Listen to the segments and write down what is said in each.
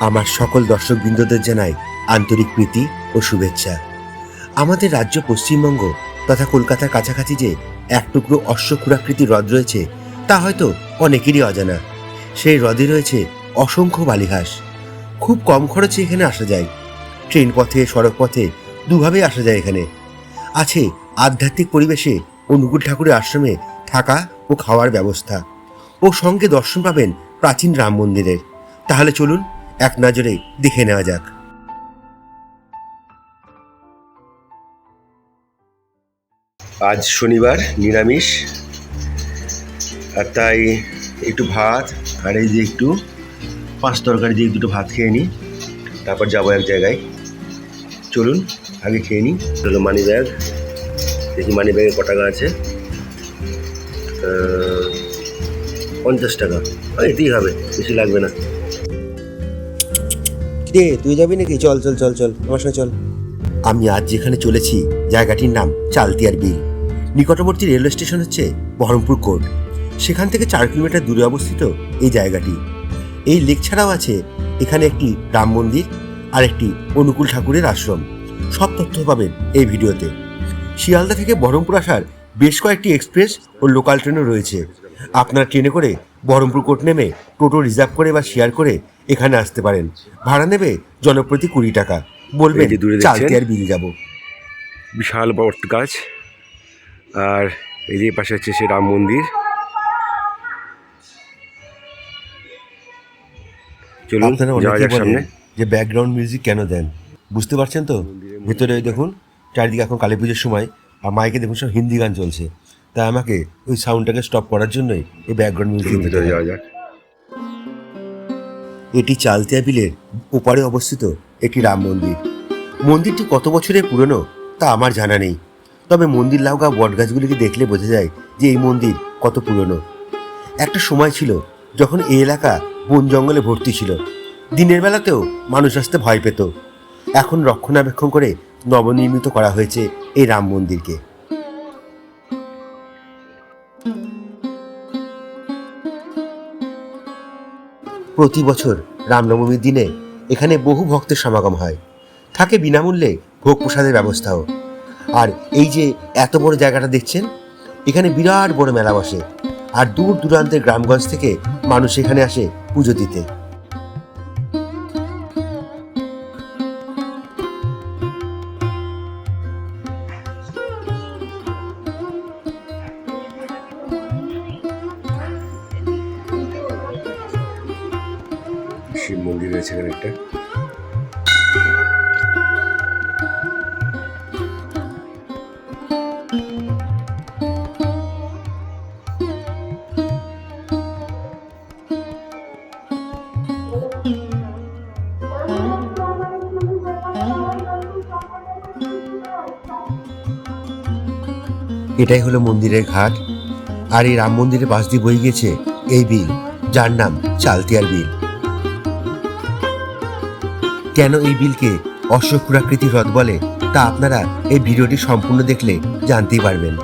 আমার সকল দর্শকবৃন্দদের জানাই আন্তরিক প্রীতি ও শুভেচ্ছা। আমাদের রাজ্য পশ্চিমবঙ্গ তথা কলকাতার কাছাকাছি যে এক টুকরো অশ্বক্ষুরাকৃতি হ্রদ রয়েছে তা হয়তো অনেকেরই অজানা। সেই হ্রদে রয়েছে অসংখ্য বালিঘাস। খুব কম খরচে এখানে আসা যায়। ট্রেন পথে, সড়ক পথে দুভাবেই আসা যায়। এখানে আছে আধ্যাত্মিক পরিবেশে অনুকূল ঠাকুরের আশ্রমে থাকা ও খাওয়ার ব্যবস্থা, ও সঙ্গে দর্শন পাবেন প্রাচীন রাম মন্দিরের। তাহলে চলুন এক নজরে দেখে নেওয়া যাক। আজ শনিবার, নিরামিষ, আর তাই একটু ভাত আর এই যে একটু পাঁচ তরকারি দিয়ে দুটো ভাত খেয়ে নিই, তারপর যাবো এক জায়গায়। চলুন আগে খেয়ে নিই। হলো মানি ব্যাগ, দেখি মানি ব্যাগে ক টাকা আছে। 50 টাকা, এতেই হবে, বেশি লাগবে না। কে তুই যাবি নাকি? চল চল চল চল আমার সঙ্গে চল। আমি আজ যেখানে চলেছি জায়গাটির নাম চালতিয়ার বিল। নিকটবর্তী রেলওয়ে স্টেশন হচ্ছে বহরমপুর কোর্ট। সেখান থেকে 4 কিলোমিটার দূরে অবস্থিত এই জায়গাটি। এই লেক ছাড়াও আছে এখানে একটি রাম মন্দির আর একটি অনুকূল ঠাকুরের আশ্রম। সব তথ্য পাবেন এই ভিডিওতে। শিয়ালদা থেকে বহরমপুর আসার বেশ কয়েকটি এক্সপ্রেস ও লোকাল ট্রেনও রয়েছে। আপনারা ট্রেনে করে বহরমপুর কোর্ট নেমে টোটো রিজার্ভ করে বা শেয়ার করে এখানে আসতে পারেন। ভাড়া নেবে জনপ্রতি 20 টাকা। বলবেন চালতিয়ার বিল যাব। বিশাল বট গাছ, আর এই যে পাশে হচ্ছে সে রাম মন্দির। চলুন যাওয়া যাক সামনে। যে ব্যাকগ্রাউন্ড মিউজিক কেন দেন বুঝতে পারছেন তো? ভেতরে দেখুন চারিদিকে এখন কালী পুজোর সময়, আর মাইকে দেখুন সব হিন্দি গান চলছে। তাই আমাকে ওই সাউন্ডটাকে স্টপ করার জন্যই এই ব্যাকগ্রাউন্ড মিউজিক ভিতরে যাওয়া যাক। এটি চালতিয়া বিলের ওপারে অবস্থিত একটি রাম মন্দির। মন্দিরটি কত বছরের পুরনো তা আমার জানা নেই, তবে মন্দির লাউগা বটগাছগুলিকে দেখলে বোঝা যায় যে এই মন্দির কত পুরনো। একটা সময় ছিল যখন এই এলাকা বন জঙ্গলে ভর্তি ছিল। দিনের বেলাতেও মানুষ আসতে ভয় পেত। এখন রক্ষণাবেক্ষণ করে নবনির্মিত করা হয়েছে এই রাম মন্দিরকে। প্রতি বছর রামনবমীর দিনে এখানে বহু ভক্তের সমাগম হয়। থাকে বিনামূল্যে ভোগ প্রসাদের ব্যবস্থাও। আর এই যে এত বড় জায়গাটা দেখছেন, এখানে বিরাট বড় মেলা বসে, আর দূর দূরান্তের গ্রামগঞ্জ থেকে মানুষ এখানে আসে পুজো দিতে। শিব মন্দির রয়েছে এখানে একটা। এটাই হলো মন্দিরের ঘাট, আর এই রাম মন্দিরের পাশ দিয়ে বয়ে গেছে এই বিল, যার নাম চালতিয়ার বিল। কেন এই বিলকে অশ্বক্ষুরাকৃতি হ্রদ বলে তা আপনারা এই ভিডিওটি সম্পূর্ণ দেখলে জানতেই পারবেন।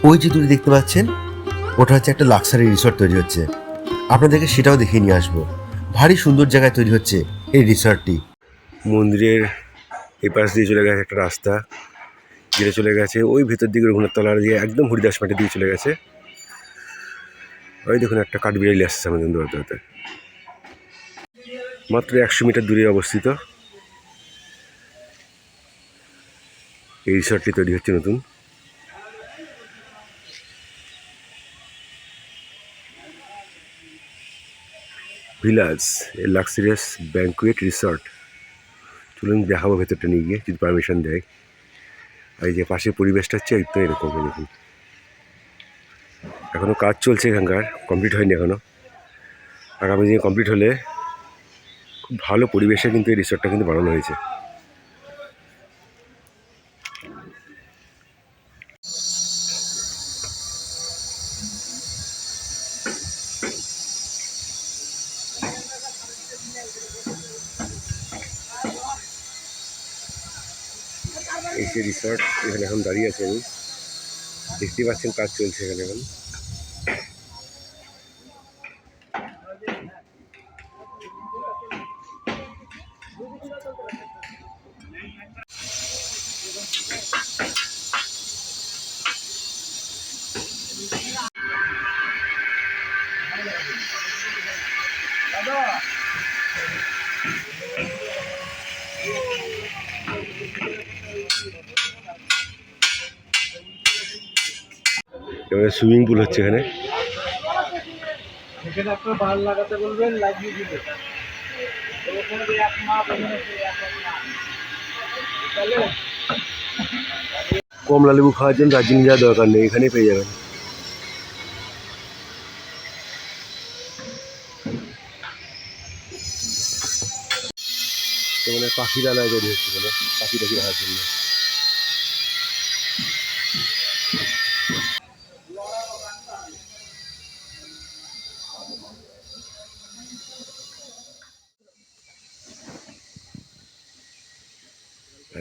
ওই যে দূরে দেখতে পাচ্ছেন, ওটা হচ্ছে একটা লাক্সারি রিসর্ট তৈরি হচ্ছে। আপনাদেরকে সেটাও দেখিয়ে নিয়ে আসবো। ভারী সুন্দর জায়গায় তৈরি হচ্ছে এই রিসর্টটি। মন্দিরের এই পাশ দিয়ে চলে গেছে একটা রাস্তা, যেটা চলে গেছে ওই ভেতর দিকে রঘুনাথ তলার দিয়ে একদম হরিদাস মাটি দিয়ে চলে গেছে। ওই দেখুন একটা কাঠবিড়ালি আসছে আমাদের দৌড়াতে দৌড়াতে। মাত্র 100 মিটার দূরে অবস্থিত এই রিসর্টটি তৈরি হচ্ছে নতুন। ভিলাজ, এ লাক্সারিয়াস ব্যাঙ্কুয়েট রিসর্ট। চলুন দেখাবো ভেতরটা নিয়ে গিয়ে, যদি পারমিশন দেয়। আর এই যে পাশের পরিবেশটা হচ্ছে একদম এরকম। দেখুন এখনও কাজ চলছে, এখানকার কমপ্লিট হয়নি এখনও। আগামী দিনে কমপ্লিট হলে খুব ভালো পরিবেশে কিন্তু এই রিসর্টটা কিন্তু বানানো হয়েছে। এসে রিসর্ট, এখানে এখন দাঁড়িয়ে আছে। আমি দেখতে পাচ্ছেন কাজ চলছে এখানে এখন। এবারে সুইমিং পুল হচ্ছে এখানে। কমলা লেবু খাওয়ার জন্য দার্জিলিং যাওয়ার দরকার নেই, এখানেই পেয়ে যাবেন। তো মানে পাখিরা নাই তৈরি হচ্ছে এখানে, পাখি টাখি রাখার জন্য।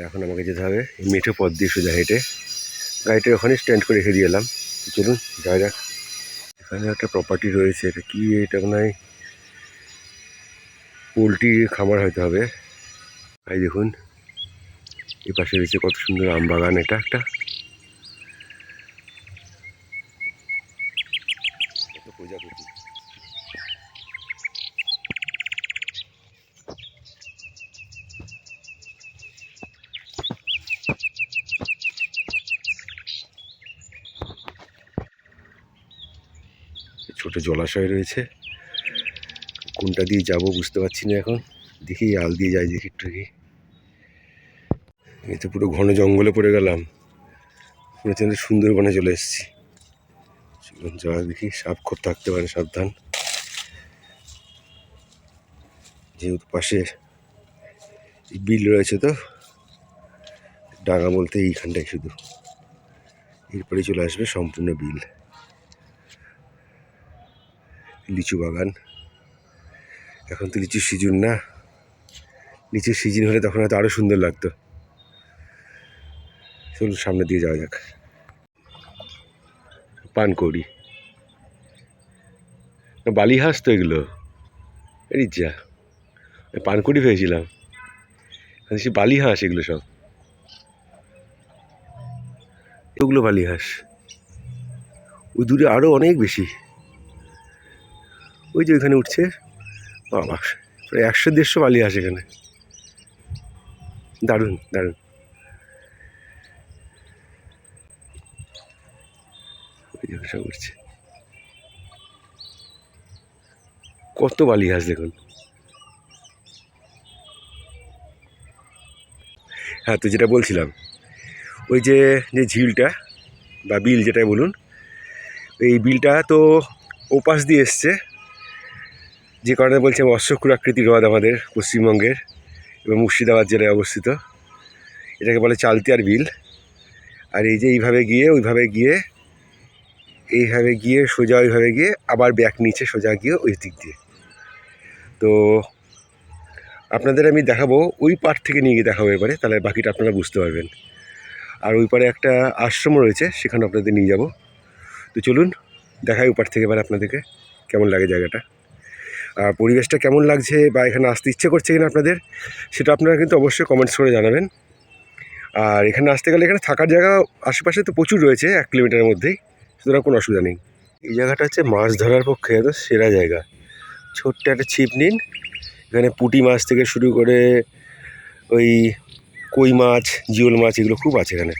এখন আমাকে যেতে হবে এই মেঠো পথ দিয়ে সোজা হেঁটে। গাড়িটা ওখানে স্ট্যান্ড করে রেখে দিয়ে এলাম। চলুন যাওয়া যাক। এখানে একটা প্রপার্টি রয়েছে, এটা কি? এটা মনে হয় পোলট্রি খামার হয়তো হবে। এই দেখুন এই পাশে রয়েছে কত সুন্দর আম বাগান। এটা একটা প্রজাপতি। ছোট জলাশয় রয়েছে, কোনটা দিয়ে যাব বুঝতে পারছি না এখন। দেখি আল দিয়ে যাই, দেখি একটু কি। এই তো পুরো ঘন জঙ্গলে পড়ে গেলাম, মনে হচ্ছে সুন্দরবনে চলে এসেছি। যাওয়া দেখি, সাপ খুব থাকতে পারে, সাবধান। যেহেতু পাশে বিল রয়েছে, তো ডাঙা বলতে এইখানটাই শুধু, এরপরে চলে আসবে সম্পূর্ণ বিল। লিচু বাগান, এখন তো লিচুর সিজন না, লিচুর সিজন হলে তখন হয়তো আরও সুন্দর লাগতো। চলুন সামনে দিয়ে যাওয়া যাক। পানকৌড়ি, বালি হাঁস তো এগুলো। এই যা, পানকৌড়ি ভেবেছিলাম, সে বালি হাঁস এগুলো সব। এগুলো বালি হাঁস, ওই দূরে আরও অনেক বেশি। ওই যে ওইখানে উঠছে, বাবা প্রায় 100-150 বালি হাঁস এখানে। দারুণ দারুণ। ওই যে সব উঠছে, কত বালি হাঁস দেখুন। হ্যাঁ, তো যেটা বলছিলাম, ওই যে ঝিলটা বা বিল যেটাই বলুন, এই বিলটা তো ওপাশ দিয়ে এসছে, যে কারণে বলছে অশ্বক্ষুরাকৃতি হ্রদ আমাদের পশ্চিমবঙ্গের এবং মুর্শিদাবাদ জেলায় অবস্থিত। এটাকে বলে চালতিয়ার বিল। আর এই যে এইভাবে গিয়ে, ওইভাবে গিয়ে, এইভাবে গিয়ে সোজা, ওইভাবে গিয়ে আবার ব্যাক নিচে সোজা গিয়ে ওই দিক দিয়ে। তো আপনাদের আমি দেখাবো, ওই পার থেকে নিয়ে গিয়ে দেখাবো এবারে, তাহলে বাকিটা আপনারা বুঝতে পারবেন। আর ওই পারে একটা আশ্রম রয়েছে, সেখানে আপনাদের নিয়ে যাব। তো চলুন দেখাই ওপার থেকে এবার আপনাদেরকে কেমন লাগে জায়গাটা, আর পরিবেশটা কেমন লাগছে, বা এখানে আসতে ইচ্ছে করছে কিনা আপনাদের, সেটা আপনারা কিন্তু অবশ্যই কমেন্টস করে জানাবেন। আর এখানে আসতে গেলে এখানে থাকার জায়গা আশেপাশে তো প্রচুর রয়েছে, 1 কিলোমিটারের মধ্যেই, সুতরাং কোনো অসুবিধা নেই। এই জায়গাটা হচ্ছে মাছ ধরার পক্ষে একদম সেরা জায়গা। ছোট্ট একটা ছিপ নিন, এখানে পুঁটি মাছ থেকে শুরু করে ওই কই মাছ, জিওল মাছ, এগুলো খুব আছে এখানে।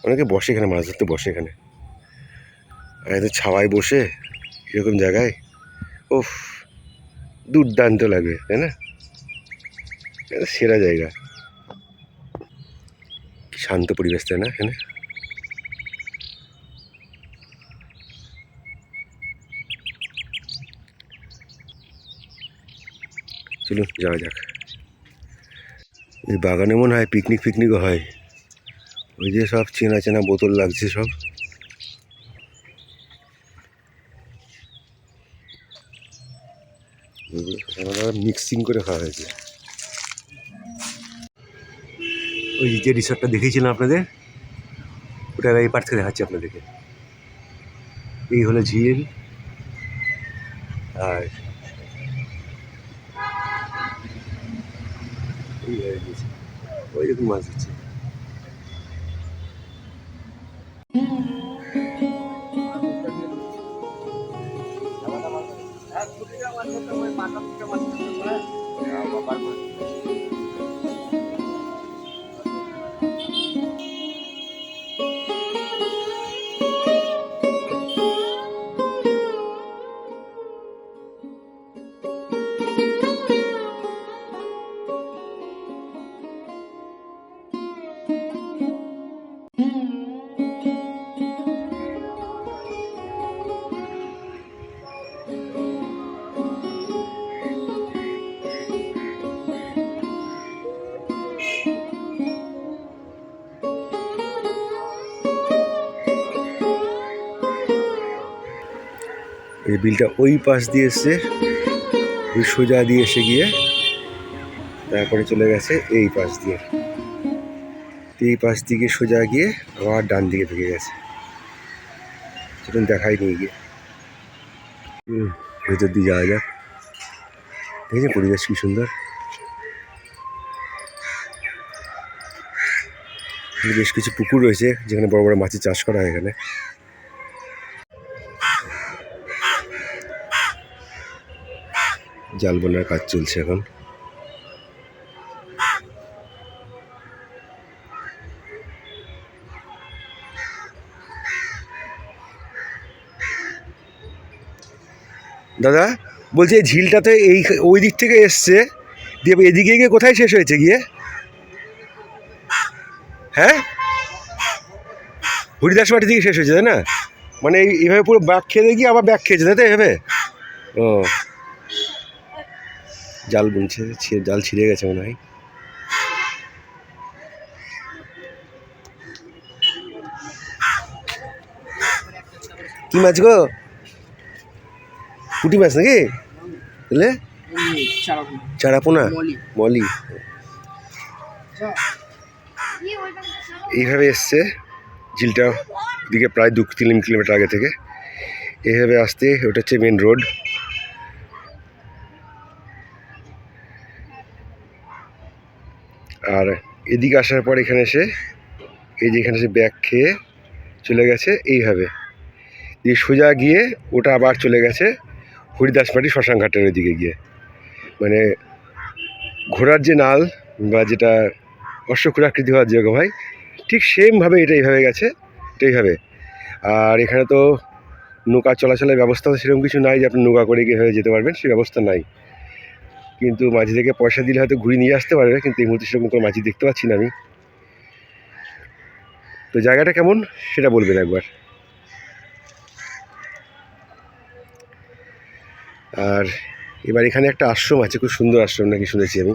অনেকে বসে এখানে, মাছ ধরতে বসে এখানে, আর এত ছাওয়ায় বসে এরকম জায়গায়, ওফ দুর্দান্ত লাগবে, তাই না? সেরা জায়গা, শান্ত পরিবেশ, তাই না? এখানে চলুন যাওয়া যাক। এই বাগানে মনে হয় পিকনিকও হয়। ওই যে সব চেনা চেনা বোতল লাগছে সব। মিক্সিং করে খাওয়া হয়েছে। ওই যে রিসর্টটা দেখিয়েছিলাম আপনাদের, ওটা এই পার থেকে দেখাচ্ছি আপনাদেরকে। এই হলো ঝিল, আর ওই রকম মাছ হচ্ছে। এই বিলটা ওই পাশ দিয়ে এসছে, ওই সোজা দিয়ে এসে গিয়ে তারপরে চলে গেছে এই পাশ দিয়ে, এই পাশ দিকে সোজা গিয়ে আবার ডান দিকে ঢুকে গেছে। সেটা দেখাই নিয়ে গিয়ে ভেতর দিয়ে যাওয়া যাক। দেখেছেন পরিবেশ কি সুন্দর, বেশ কিছু পুকুর রয়েছে যেখানে বড় বড় মাছের চাষ করা হয়। এখানে জাল বোনার কাজ চলছে এখন। দাদা বলছি এই ঝিলটাতে এই ওই দিক থেকে এসছে, দিয়ে এদিকে গিয়ে কোথায় শেষ হয়েছে গিয়ে? হ্যাঁ, হরিদাস মাটি থেকে শেষ হয়েছে তাই না? মানে এইভাবে পুরো ব্যাগ খেয়ে গিয়ে আবার ব্যাগ খেয়েছে তাই তো এইভাবে? ও, জাল বুনছে, জাল ছিঁড়ে গেছে মনে হয়। কি মাছ গো? পুঁটি মাছ নাকি? বুঝলে, চারাপোনা, মলি। এইভাবে এসছে ঝিলটা দিকে প্রায় 2-3 কিলোমিটার আগে থেকে। এইভাবে আসতে ওটা হচ্ছে মেন রোড। আর এদিকে আসার পর এখানে এসে এই যে এখানে এসে ব্যাগ খেয়ে চলে গেছে এইভাবে, দিয়ে সোজা গিয়ে ওটা আবার চলে গেছে হরিদাসমাটি শ্মশান ঘাটের ওইদিকে গিয়ে। মানে ঘোড়ার যে নাল বা যেটা অশ্বক্ষুরাকৃতি হওয়ার যেরকম হয়, ঠিক সেমভাবে এটা এইভাবে গেছে, এটা এইভাবে। আর এখানে তো নৌকা চলাচলের ব্যবস্থা তো সেরকম কিছু নাই যে আপনি নৌকা করে গিয়ে হয়ে যেতে পারবেন, সেই ব্যবস্থা নাই। কিন্তু মাঝি থেকে পয়সা দিলে হয়তো ঘুরে নিয়ে আসতে পারবে, কিন্তু এই মুহূর্তে সেরকম কোনো মাঝি দেখতে পাচ্ছি না আমি। তো জায়গাটা কেমন সেটা বলবেন একবার। আর এবার এখানে একটা আশ্রম আছে, খুব সুন্দর আশ্রম নাকি শুনেছি আমি,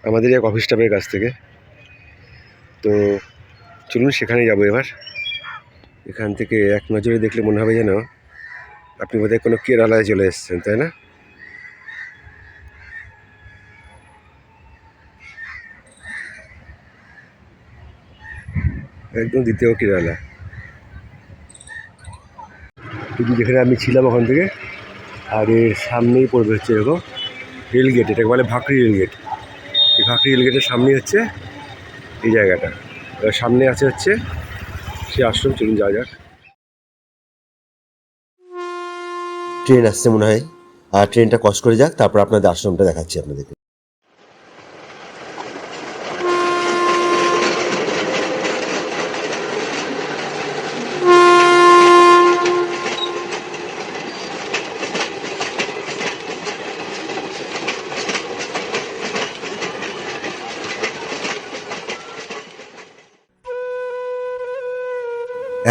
আমাদের এক অফিস স্টাফের কাছ থেকে। তো চলুন সেখানে যাবো এবার। এখান থেকে এক নজরে দেখলে মনে হবে যেন আপনি বোধহয় কোনো কেরালায় চলে এসেছেন, তাই না? একদম দ্বিতীয় কেরালা। কিন্তু যেখানে আমি ছিলাম ওখান থেকে, আর এর সামনেই পড়বে হচ্ছে এরকম রেলগেট, এটাকে বলে ভাকরি রেলগেট। এই ভাকরি রেলগেটের সামনেই হচ্ছে এই জায়গাটা। এবার সামনে আছে হচ্ছে সে আশ্রম। চলুন যাওয়া যাক। ট্রেন আসছে মনে হয়, আর ট্রেনটা ক্রস করে যাক, তারপর আপনাদের আশ্রমটা দেখাচ্ছি আপনাদেরকে।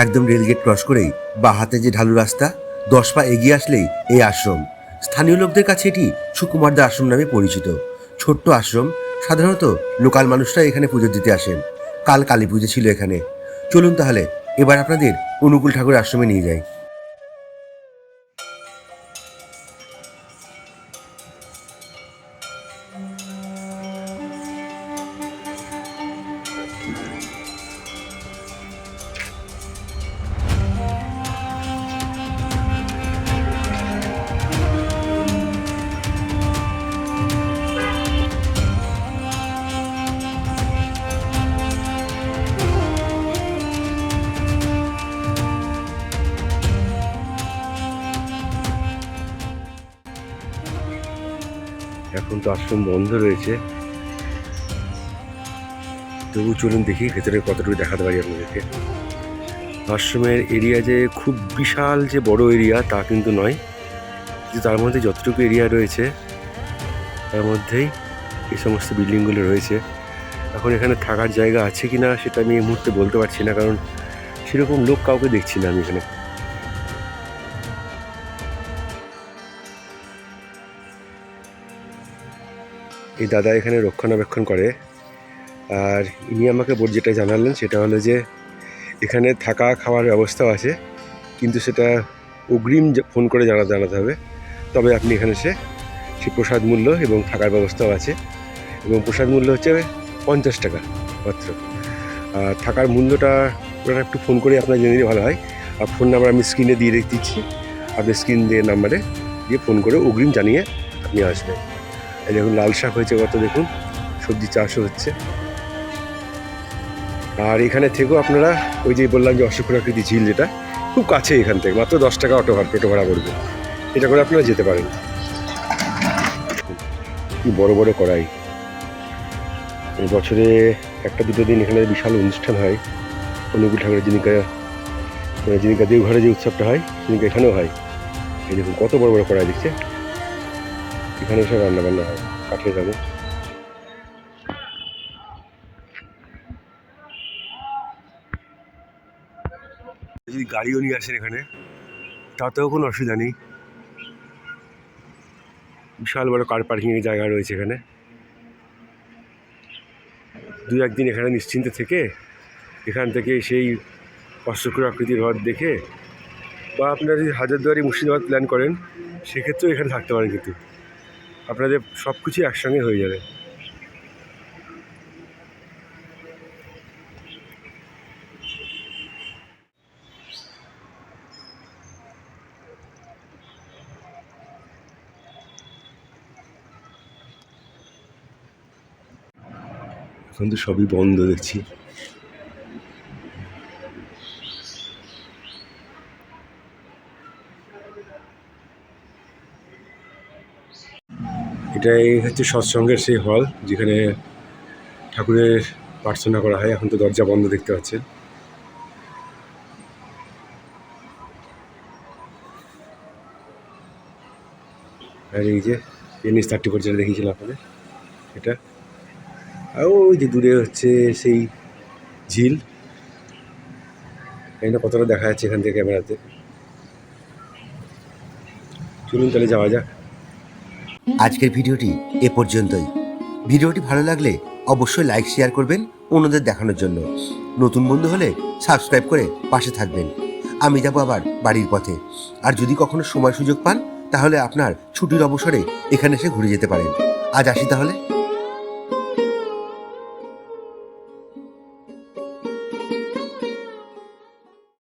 একদম রেলগেট ক্রস করেই বা হাতে যে ঢালু রাস্তা, 10 পা এগিয়ে আসলেই এই আশ্রম। স্থানীয় লোকদের কাছে এটি সুকুমারদা আশ্রম নামে পরিচিত। ছোট্ট আশ্রম, সাধারণত লোকাল মানুষরা এখানে পুজো দিতে আসেন। কাল কালী পুজো ছিল এখানে। চলুন তাহলে এবার আপনাদের অনুকূল ঠাকুর আশ্রমে নিয়ে যাই। কিন্তু আশ্রম বন্ধ রয়েছে। তবু চলুন দেখি ভেতরে কতটুকু দেখাতে পারি আপনাদেরকে। আশ্রমের এরিয়া যে খুব বিশাল যে বড় এরিয়া তা কিন্তু নয়, কিন্তু তার মধ্যে যতটুকু এরিয়া রয়েছে তার মধ্যেই এই সমস্ত বিল্ডিংগুলো রয়েছে। এখন এখানে থাকার জায়গা আছে কি না সেটা আমি এই মুহূর্তে বলতে পারছি না, কারণ সেরকম লোক কাউকে দেখছি না আমি এখানে। এই দাদা এখানে রক্ষণাবেক্ষণ করে, আর ইনি আমাকে যেটা জানালেন সেটা হলো যে এখানে থাকা খাওয়ার ব্যবস্থাও আছে, কিন্তু সেটা অগ্রিম ফোন করে জানাতে হবে। তবে আপনি এখানে সে প্রসাদ মূল্য এবং থাকার ব্যবস্থাও আছে, এবং প্রসাদ মূল্য হচ্ছে 50 টাকা মাত্র। আর থাকার মূল্যটা ওরা একটু ফোন করে আপনার জেনে নিলে ভালো হয়। আর ফোন নাম্বার আমি স্ক্রিনে দিয়ে দিচ্ছি, আপনি স্ক্রিন দিয়ে নাম্বারে দিয়ে ফোন করে অগ্রিম জানিয়ে আপনি আসবেন। এই দেখুন লাল শাক হয়েছে কত, দেখুন সবজি চাষও হচ্ছে। আর এখানে থেকেও আপনারা ওই যে বললাম যে অশ্বক্ষুরাকৃতি ঝিল, যেটা খুব কাছে এখান থেকে, মাত্র 10 টাকা টোটো ভাড়া পড়বে, এটা করে আপনারা যেতে পারেন। কি বড় বড় কড়াই, বছরে একটা দুটো দিন এখানে বিশাল অনুষ্ঠান হয়। অনুকূল ঠাকুরের যিনিকা দেওঘরে যে উৎসবটা হয় সেদিনকে এখানেও হয়। এই দেখুন কত বড় বড় কড়াই দিচ্ছে, এখানে এসে রান্না বান্না হয় কাঠের আগুন। যদি গাড়িও নিয়ে আসেন এখানে তাতেও কোনো অসুবিধা নেই, বিশাল বড় কার পার্কিংয়ের জায়গা রয়েছে এখানে। 2-1 দিন এখানে নিশ্চিন্তে থেকে এখান থেকে সেই অশ্বক্ষুর আকৃতির হ্রদ দেখে, বা আপনারা যদি হাজারদুয়ারি মুর্শিদাবাদ প্ল্যান করেন সেক্ষেত্রেও এখানে থাকতে পারেন, কিন্তু আপনাদের সব কিছু একসঙ্গে হয়ে যাবে। এখন তো সবই বন্ধ দেখছি। এটাই হচ্ছে সৎসঙ্গের সেই হল যেখানে ঠাকুরের প্রার্থনা করা হয়। এখন তো দরজা বন্ধ দেখতে পাচ্ছেন। আর এই যে NH 34 যেটা দেখিয়েছিলাম আপনাদের, এটা। আর ওই যে দূরে হচ্ছে সেই ঝিল, এখানে কতটা দেখা যাচ্ছে এখান থেকে ক্যামেরাতে। চলুন তাহলে যাওয়া যাক। আজকের ভিডিওটি এ পর্যন্তই। ভিডিওটি ভালো লাগলে অবশ্যই লাইক শেয়ার করবেন অন্যদের দেখানোর জন্য। নতুন বন্ধু হলে সাবস্ক্রাইব করে পাশে থাকবেন। আমি যাব আবার বাড়ির পথে। আর যদি কখনো সময় সুযোগ পান তাহলে আপনার ছুটির অবসরে এখানে এসে ঘুরে যেতে পারেন। আজ আসি তাহলে।